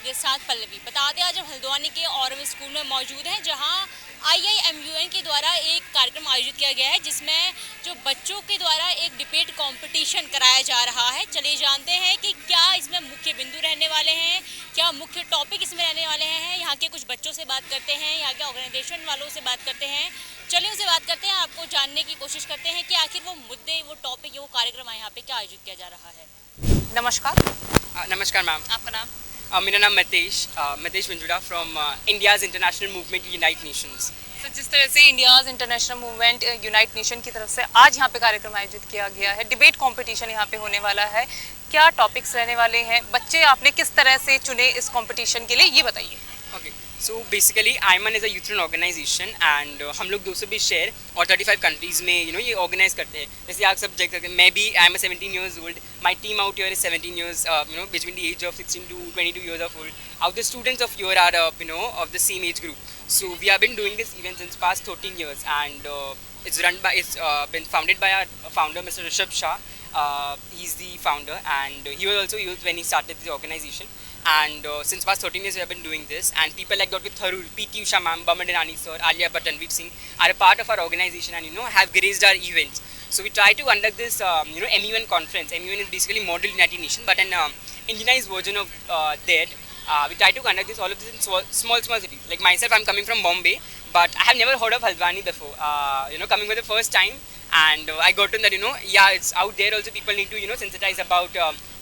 आपके साथ पल्लवी। बता दें आज हम हल्द्वानी के औरव स्कूल में मौजूद हैं, जहां IIMUN के द्वारा एक कार्यक्रम आयोजित किया गया है, जिसमें जो बच्चों के द्वारा एक डिबेट कंपटीशन कराया जा रहा है। चलिए जानते हैं कि क्या इसमें मुख्य बिंदु रहने वाले हैं, क्या मुख्य टॉपिक इसमें रहने वाले हैं। यहाँ के कुछ बच्चों से बात करते हैं, यहाँ के ऑर्गेनाइजेशन वालों से बात करते हैं। चलिए उनसे बात करते हैं, आपको जानने की कोशिश करते हैं कि आखिर वो मुद्दे, वो टॉपिक, वो कार्यक्रम यहाँ पे क्या आयोजित किया जा रहा है। नमस्कार। नमस्कार मैम। आपका नाम? मेरा नाम Mitesh Vinjuda from India's international movement unite nations. तो जिस तरह से India's international movement unite nation की तरफ से आज यहाँ पे कार्यक्रम आयोजित किया गया है, डिबेट कंपटीशन यहाँ पे होने वाला है, क्या टॉपिक्स रहने वाले हैं, बच्चे आपने किस तरह से चुने इस कंपटीशन के लिए, ये बताइए। Okay, so basically IIMUN is a youth organization and हम लोग 220 शहर और 35 कंट्रीज़ में ये ऑर्गेनाइज करते हैं। जैसे आप सब देख सकते हैं, मैं भी I am 17 years old, my team out year is 17 years, between the age of 16 to 22 years of old. Out the students of your are of the same age group. So we have been doing this event since past 13 years, and it's been founded by our founder, Mr. Rishabh Shah. He's the founder, and he was also youth when he started the organization. And since past 13 years we have been doing this, and people like Dr. Tharur, PT Usha ma'am, Baman Irani sir, Alia Bhatt, Tanveer Singh are a part of our organization, and have graced our events. So we try to conduct this MUN conference. MUN is basically Model United Nation, but an indigenized version of that. We try to conduct all of this in small cities. Like myself, I'm coming from Bombay, but I have never heard of Haldwani before. Coming for the first time, and I got to know that it's out there. Also, people need to sensitize about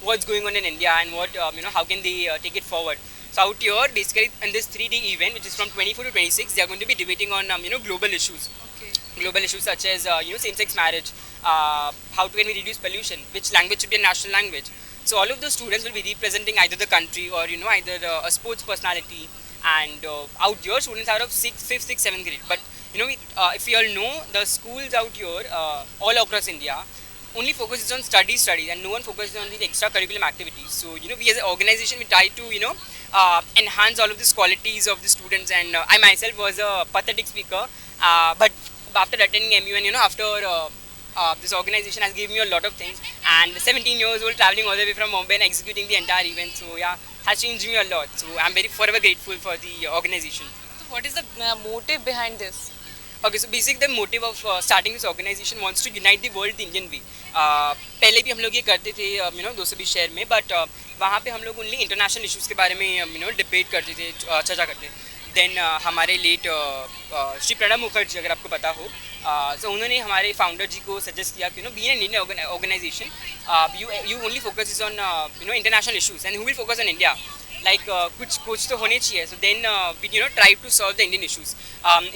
what's going on in India and what how can they take it forward. So out here, basically, in this 3-day event, which is from 24 to 26, they are going to be debating on global issues. Okay. Global issues such as same-sex marriage, how can we reduce pollution, which language should be a national language. So all of those students will be representing either the country or either a sports personality. And out here, students are of 5th, 6th, 7th grade. But if you all know, the schools out here all across India only focuses on studies, and no one focuses on the extracurricular activities. So we as an organization, we try to enhance all of these qualities of the students. And I myself was a pathetic speaker, but after attending MUN, after this organization has given me a lot of things, and 17 years old, traveling all the way from Mumbai and executing the entire event, so yeah, has changed me a lot. So I'm very forever grateful for the organization. So what is the motive behind this? Okay, so basically the motive of starting this organization wants to unite the world the Indian way. पहले भी हम लोग ये करते थे 220 शहर में, but वहाँ पे हम लोग ओनली इंटरनेशनल इश्यूज़ के बारे में डिबेट करते थे, चर्चा करते थे. देन हमारे लेट श्री प्रणब मुखर्जी, अगर आपको पता हो, तो उन्होंने हमारे फाउंडर जी को सजेस्ट किया कि be an Indian organisation, you only focus is on international issues and who will focus on India. Like कुछ तो होने चाहिए. So then we try to solve the Indian issues.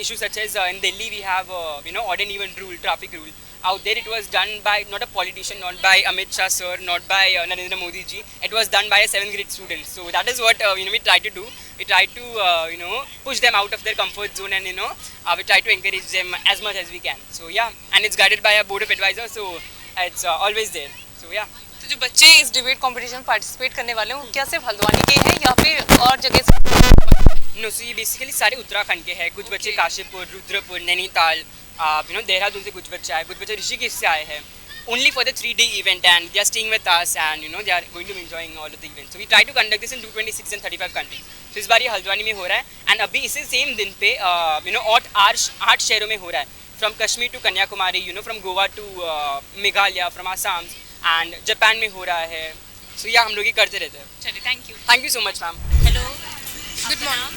Issues such as in Delhi we have odd and even rule, traffic rule. Out there it was done by not a politician, not by Amit Shah sir, not by Narendra Modi ji. It was done by a 7th grade student. So that is what we try to do. We try to push them out of their comfort zone, and we try to encourage them as much as we can. So yeah, and it's guided by a board of advisors. So it's always there. So yeah. तो जो बच्चे इस debate competition में participate करने वाले हैं, वो क्या सिर्फ हल्द्वानी के हैं या फिर और जगह से? नो, सो ये बेसिकली सारे उत्तराखंड के हैं. कुछ बच्चे काशीपुर, रुद्रपुर, नैनीताल, देहरादून से कुछ बच्चे आए, कुछ बच्चे ऋषिकेश से आए हैं. Only for the 3-day event, and they are staying with us, and they are going to be enjoying all of the events. So we try to conduct this in 226 and 35 countries. So इस बार ये हल्द्वानी में हो रहा है, and अभी इसी same दिन पे 8 शहरों में हो रहा है. From Kashmir to Kanyakumari, from Goa to Meghalaya, from Assam and Japan में हो रहा है. सो या हम लोग ये करते रहते हैं. चलिए, thank you so much ma'am. Hello, good morning,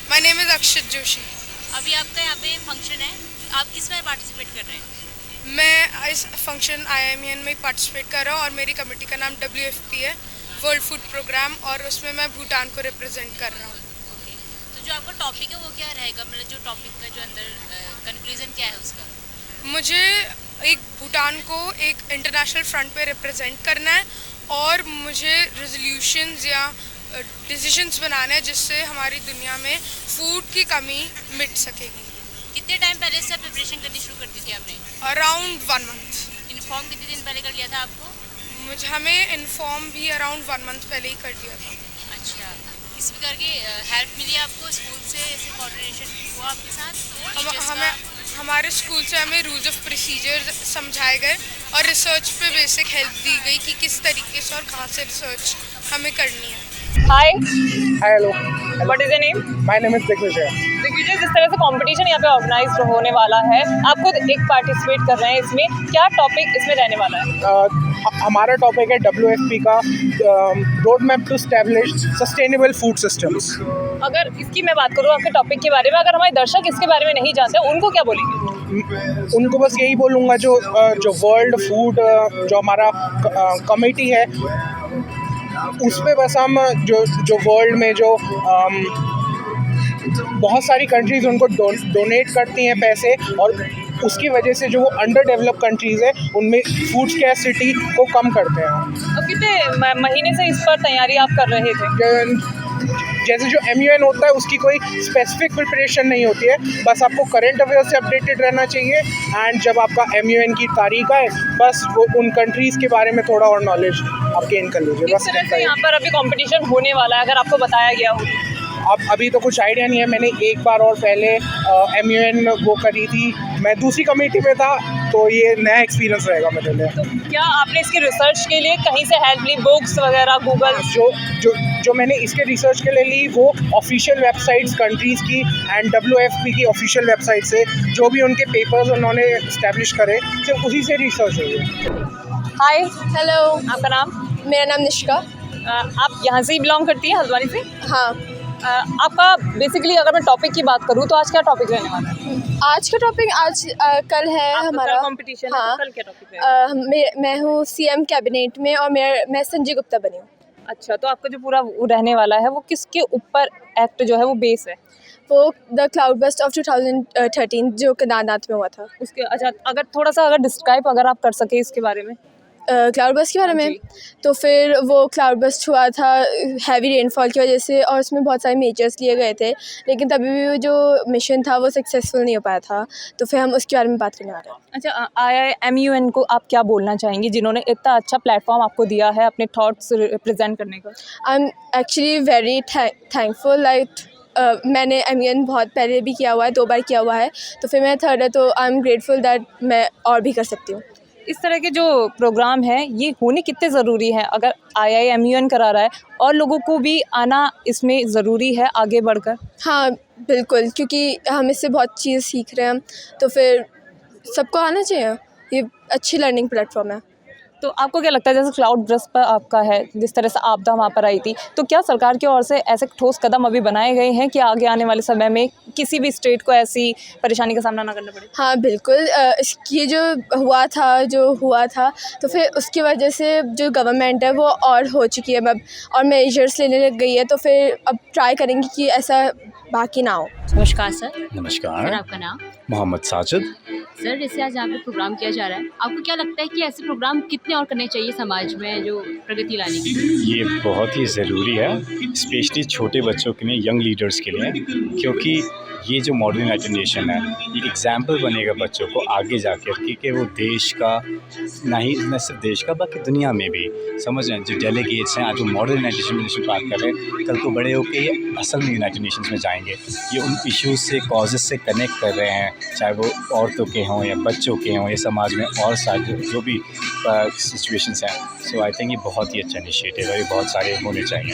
my name is Akshat Joshi. अभी आपका यहाँ पे फंक्शन है, आप किस में पार्टिसिपेट कर रहे हैं? मैं इस फंक्शन IIMUN में पार्टिसिपेट कर रहा हूँ, और मेरी कमेटी का नाम WFP है, वर्ल्ड फूड प्रोग्राम, और उसमें मैं भूटान को रिप्रेजेंट कर रहा हूँ. ओके, तो जो आपका टॉपिक है वो क्या रहेगा, मतलब जो टॉपिक का जो अंदर कंक्लूजन क्या है उसका? मुझे एक भूटान को एक इंटरनेशनल फ्रंट पे रिप्रेजेंट करना है, और मुझे रेजोल्यूशंस या डिसीजंस बनाना है जिससे हमारी दुनिया में फूड की कमी मिट सकेगी. कितने टाइम पहले से प्रिपरेशन करनी शुरू कर दी थी आपने? Around 1 month. इन्फॉर्म कितने दिन पहले कर लिया था आपको? हमें इन्फॉर्म भी अराउंड 1 मंथ पहले ही कर दिया था. अच्छा, किस प्रकार की हेल्प मिली आपको स्कूल से, ऐसे कोऑर्डिनेशन हुआ आपके साथ? हमारे स्कूल से हमें रूल्स ऑफ प्रोसीजर समझाए गए, और रिसर्च पे बेसिक हेल्प दी गई कि किस तरीके से और कहाँ से रिसर्च हमें करनी है. Hi, hello, what is your name? My name is Digvijay. Digvijay, जिस तरह से कंपटीशन यहाँ पे ऑर्गेनाइज होने वाला है, आप खुद एक पार्टिसिपेट कर रहे हैं इसमें, क्या टॉपिक इसमें रहने वाला है? हमारा टॉपिक है WFP का road map to establish sustainable food systems. अगर इसकी मैं बात करूँ आपके टॉपिक के बारे में, अगर हमारे दर्शक इसके बारे में नहीं जानते, उनको क्या बोलेंगे? उनको बस यही बोलूँगा, जो वर्ल्ड फूड जो हमारा कमेटी है, उस पे बस हम जो वर्ल्ड में जो बहुत सारी कंट्रीज़ उनको डोनेट करती हैं पैसे, और उसकी वजह से जो वो अंडर डेवलप कंट्रीज़ है उनमें फूड स्कैर्सिटी को कम करते हैं। तो कितने महीने से इस पर तैयारी आप कर रहे थे? जैसे जो MUN होता है उसकी कोई स्पेसिफिक प्रिपरेशन नहीं होती है, बस आपको करंट अफेयर से अपडेटेड रहना चाहिए, एंड जब आपका MUN की तारीख आए बस वो उन कंट्रीज़ के बारे में थोड़ा और नॉलेज आप गेन कर लीजिए। किस तरह से यहाँ पर अभी कंपटीशन होने वाला है, अगर आपको बताया गया हो? अब अभी तो कुछ आइडिया नहीं है। मैंने एक बार और पहले MUN वो करी थी, मैं दूसरी कमेटी में था, तो ये नया एक्सपीरियंस रहेगा मेरे लिए। तो क्या आपने इसके रिसर्च के लिए कहीं से हेल्प ली, बुक्स वगैरह, गूगल? जो मैंने इसके रिसर्च के लिए ली वो ऑफिशियल वेबसाइट्स कंट्रीज़ की एंड WFP की ऑफिशियल वेबसाइट से, जो भी उनके पेपर्स उन्होंने इस्टेब्लिश करे, सिर्फ उसी से रिसर्च हुई है। हाय, हेलो, आपका नाम? मेरा नाम निष्का। आप यहाँ से ही बिलोंग करती हैं, हल्द्वानी से? हाँ, आपका बेसिकली अगर मैं टॉपिक की बात करूँ तो आज क्या टॉपिक रहने वाला है? आज का टॉपिक कल है हमारा कंपटीशन। हाँ, है, तो कल क्या टॉपिक है? मैं हूँ CM कैबिनेट में, और मैं संजय गुप्ता बनी हूँ। अच्छा, तो आपका जो पूरा वो रहने वाला है वो किसके ऊपर एक्ट जो है वो बेस है? वो द क्लाउड बस्ट ऑफ 2013 जो केदारनाथ में हुआ था उसके। अच्छा, अगर थोड़ा सा अगर डिस्क्राइब अगर आप कर सके इसके बारे में। क्लाउड बस्ट के बारे में। तो फिर वो क्लाउड बस्ट हुआ था हैवी रेनफॉल की वजह से, और उसमें बहुत सारे मेजर्स लिए गए थे, लेकिन तभी भी जो मिशन था वो सक्सेसफुल नहीं हो पाया था, तो फिर हम उसके बारे में बात करने वाले हैं। अच्छा, IIMUN को आप क्या बोलना चाहेंगी, जिन्होंने इतना अच्छा प्लेटफॉर्म आपको दिया है अपने थॉट्स रिप्रेजेंट करने का? I am actually very thankful. मैंने MUN बहुत पहले भी किया हुआ है, 2 बार किया हुआ है, तो फिर मैं थर्ड है, तो आई एम ग्रेटफुल दैट मैं और भी कर सकती हूँ। इस तरह के जो प्रोग्राम हैं ये होने कितने ज़रूरी हैं? अगर IIMUN करा रहा है और लोगों को भी आना इसमें ज़रूरी है आगे बढ़कर? हाँ बिल्कुल, क्योंकि हम इससे बहुत चीज़ सीख रहे हैं, तो फिर सबको आना चाहिए। ये अच्छी लर्निंग प्लेटफॉर्म है। तो आपको क्या लगता है, जैसे क्लाउड बस्ट पर आपका है, जिस तरह से आपदा वहाँ पर आई थी, तो क्या सरकार की ओर से ऐसे ठोस कदम अभी बनाए गए हैं कि आगे आने वाले समय में किसी भी स्टेट को ऐसी परेशानी का सामना ना करना पड़े? हाँ बिल्कुल, ये जो हुआ था तो फिर उसकी वजह से जो गवर्नमेंट है वो और हो चुकी है अब, और मेजर्स लेने लग गई है, तो फिर अब ट्राई करेंगे कि ऐसा बाकी ना हो। नमस्कार सर। नमस्कार। सर, आपका नाम? मोहम्मद साजिद। सर, जैसे आज यहाँ पे प्रोग्राम किया जा रहा है, आपको क्या लगता है कि ऐसे प्रोग्राम कितने और करने चाहिए समाज में जो प्रगति लाने के लिए? ये बहुत ही ज़रूरी है, स्पेशली छोटे बच्चों के लिए, यंग लीडर्स के लिए, क्योंकि ये जो मॉडर्न यूनाइटेड नेशन है ये एग्जाम्पल बनेगा बच्चों को आगे जाकर कि वो देश का न सिर्फ देश का बाकी दुनिया में भी, समझ रहे हैं, जो डेलीगेट्स हैं आज वो मॉडर्न यूनाइटेड नेशन बात कर रहे हैं, कल को बड़े होकर ये असल में यूनाइटेड नेशंस में जाएंगे। ये उन इश्यूज से, कॉजेज़ से कनेक्ट कर रहे हैं, चाहे वो औरतों के हों या बच्चों के हों या समाज में और सारे जो भी सिचुएशंस हैं। सो आई थिंक ये बहुत ही अच्छा इनिशिएटिव है, ये बहुत सारे होने चाहिए।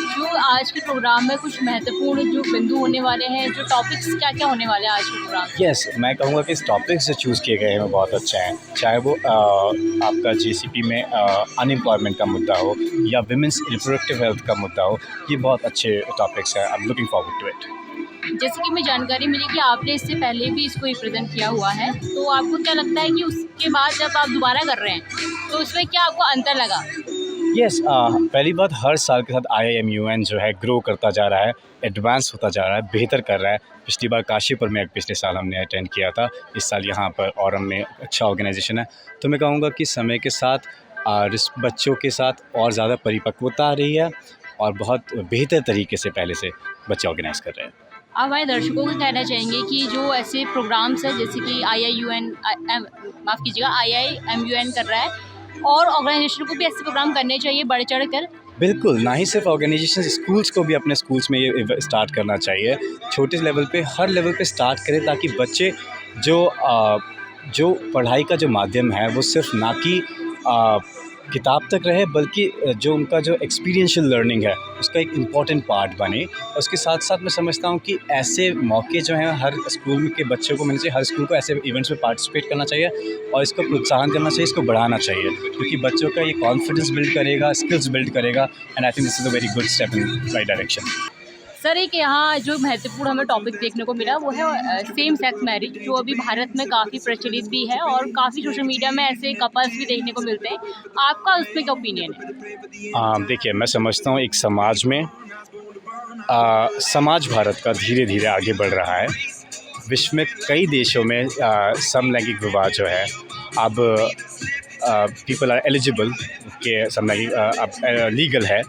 जो आज के प्रोग्राम में कुछ महत्वपूर्ण जो बिंदु होने वाले हैं, जो टॉपिक्स क्या क्या होने वाले हैं आज के प्रोग्राम? यस, मैं कहूँगा कि इस टॉपिक से चूज़ किए गए हैं वो बहुत अच्छे हैं, चाहे वो आपका JCP में अनएम्प्लॉयमेंट का मुद्दा हो या विमेंस रिप्रोडक्टिव हेल्थ का मुद्दा हो, ये बहुत अच्छे टॉपिक्स हैं। I am looking forward to it. जैसे कि मैं जानकारी मिली कि आपने इससे पहले भी इसको रिप्रेजेंट किया हुआ है, तो आपको क्या लगता है कि उसके बाद जब आप दोबारा कर रहे हैं तो उसमें क्या आपको अंतर लगा? यस, पहली बात, हर साल के साथ IIMUN जो है ग्रो करता जा रहा है, एडवांस होता जा रहा है, बेहतर कर रहा है। पिछली बार काशीपुर में पिछले साल हमने अटेंड किया था, इस साल यहाँ पर औरम में अच्छा ऑर्गेनाइजेशन है। तो मैं कहूँगा कि समय के साथ बच्चों के साथ और ज़्यादा परिपक्वता आ रही है और बहुत बेहतर तरीके से पहले से बच्चे ऑर्गेनाइज कर रहे हैं। आप हमारे दर्शकों को कहना चाहेंगे कि जो ऐसे प्रोग्राम्स हैं जैसे कि IIMUN कर रहा है, और ऑर्गेनाइजेशन को भी ऐसे प्रोग्राम करने चाहिए बढ़ चढ़ कर? बिल्कुल, ना ही सिर्फ ऑर्गेनाइजेशन, स्कूल्स को भी अपने स्कूल्स में ये स्टार्ट करना चाहिए। छोटे लेवल पे, हर लेवल पे स्टार्ट करें, ताकि बच्चे जो पढ़ाई का जो माध्यम है वो सिर्फ ना कि किताब तक रहे, बल्कि जो उनका जो एक्सपीरियंशियल लर्निंग है उसका एक इम्पॉर्टेंट पार्ट बने। और उसके साथ साथ मैं समझता हूँ कि ऐसे मौके जो हैं हर स्कूल के बच्चों को मिलने चाहिए, हर स्कूल को ऐसे इवेंट्स में पार्टिसिपेट करना चाहिए और इसको प्रोत्साहन करना चाहिए, इसको बढ़ाना चाहिए, क्योंकि बच्चों का ये कॉन्फिडेंस बिल्ड करेगा, स्किल्स बिल्ड करेगा। And I think this is a very good step in right direction. Sir एक यहाँ जो महत्वपूर्ण हमें टॉपिक देखने को मिला वो है सेम सेक्स मैरिज, जो अभी भारत में काफ़ी प्रचलित भी है और काफ़ी सोशल मीडिया में ऐसे कपल्स भी देखने को मिलते हैं। आपका उस पर क्या ओपिनियन है? देखिए, मैं समझता हूँ एक समाज में समाज भारत का धीरे धीरे आगे बढ़ रहा है। विश्व में कई देशों में समलैंगिक विवाह जो है अब पीपल आर एलिजिबल के समलैंगिक अब लीगल है।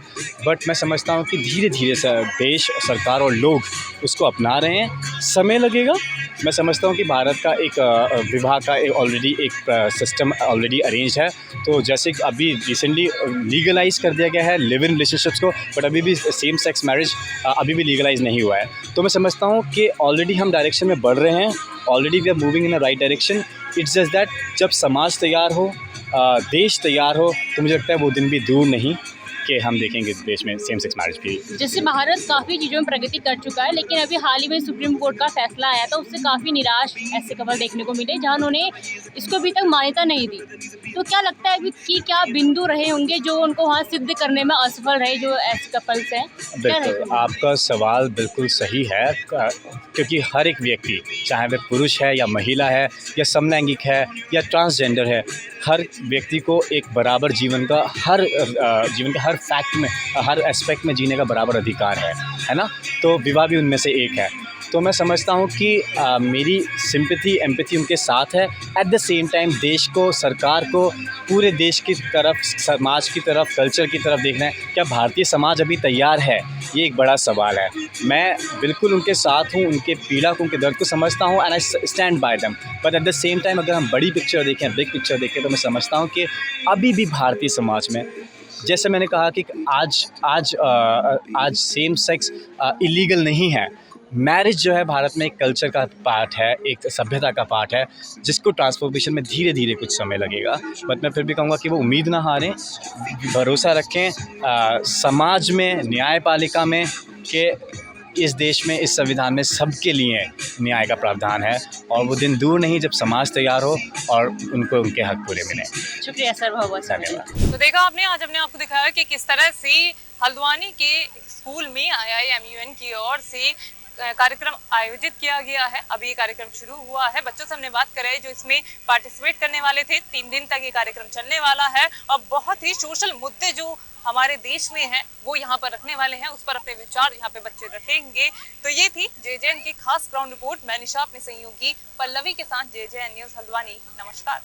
बट मैं समझता हूँ कि धीरे धीरे देश, सरकार और लोग उसको अपना रहे हैं, समय लगेगा। मैं समझता हूँ कि भारत का एक विवाह का ऑलरेडी एक सिस्टम ऑलरेडी अरेंज है। तो जैसे अभी रिसेंटली लीगलाइज कर दिया गया है लिव इन रिलेशनशिप्स को, बट अभी भी सेम सेक्स मैरिज अभी भी लीगलाइज नहीं हुआ है। तो मैं समझता हूँ कि ऑलरेडी हम डायरेक्शन में बढ़ रहे हैं, already we are moving in a right direction. It's just that जब समाज तैयार हो, देश तैयार हो, तो मुझे लगता है वो दिन भी दूर नहीं कि हम देखेंगे देश में सेम सेक्स मैरिज भी। जैसे भारत काफ़ी चीज़ों में प्रगति कर चुका है, लेकिन अभी हाल ही में सुप्रीम कोर्ट का फैसला आया था, उससे काफ़ी निराश ऐसे कपल देखने को मिले जहां उन्होंने इसको अभी तक मान्यता नहीं दी। तो क्या लगता है अभी कि क्या बिंदु रहे होंगे जो उनको वहाँ सिद्ध करने में असफल रहे जो ऐसे कपल्स हैं? बिल्कुल, आपका सवाल बिल्कुल सही है, क्योंकि हर एक व्यक्ति, चाहे वह पुरुष है या महिला है या समलैंगिक है या ट्रांसजेंडर है, हर व्यक्ति को एक बराबर जीवन का हर फैक्ट में, हर एस्पेक्ट में जीने का बराबर अधिकार है ना। तो विवाह भी उनमें से एक है। तो मैं समझता हूँ कि मेरी सिंपैथी, एम्पैथी उनके साथ है। एट द सेम टाइम देश को, सरकार को, पूरे देश की तरफ, समाज की तरफ, कल्चर की तरफ देखना है। क्या भारतीय समाज अभी तैयार है? ये एक बड़ा सवाल है। मैं बिल्कुल उनके साथ हूँ, उनके पीड़ा को, उनके दर्द को समझता हूँ, and I stand by them. But at the same time अगर हम बड़ी पिक्चर देखें, बिग पिक्चर देखें, तो मैं समझता हूँ कि अभी भी भारतीय समाज में, जैसे मैंने कहा कि आज सेम सेक्स इलीगल नहीं है। मैरिज जो है भारत में एक कल्चर का पार्ट है, एक सभ्यता का पार्ट है, जिसको ट्रांसफॉर्मेशन में धीरे धीरे कुछ समय लगेगा। बट मैं फिर भी कहूँगा कि वो उम्मीद ना हारें, भरोसा रखें समाज में, न्यायपालिका में, कि इस देश में, इस संविधान में सबके लिए न्याय का प्रावधान है और वो दिन दूर नहीं जब समाज तैयार हो और उनको उनके हक पूरे मिलें। शुक्रिया सर, बहुत धन्यवाद। तो देखा आपने, आज हमने आपको दिखाया कि किस तरह से हल्द्वानी के स्कूल में IIMUN की ओर से कार्यक्रम आयोजित किया गया है। अभी ये कार्यक्रम शुरू हुआ है, बच्चों से हमने बात करी जो इसमें पार्टिसिपेट करने वाले थे। 3 दिन तक ये कार्यक्रम चलने वाला है और बहुत ही सोशल मुद्दे जो हमारे देश में हैं वो यहाँ पर रखने वाले हैं, उस पर अपने विचार यहाँ पे बच्चे रखेंगे। तो ये थी JJN की खास ग्राउंड रिपोर्ट। मैं निशा, अपने सहयोगी पल्लवी के साथ JJN न्यूज़ हल्द्वानी। नमस्कार।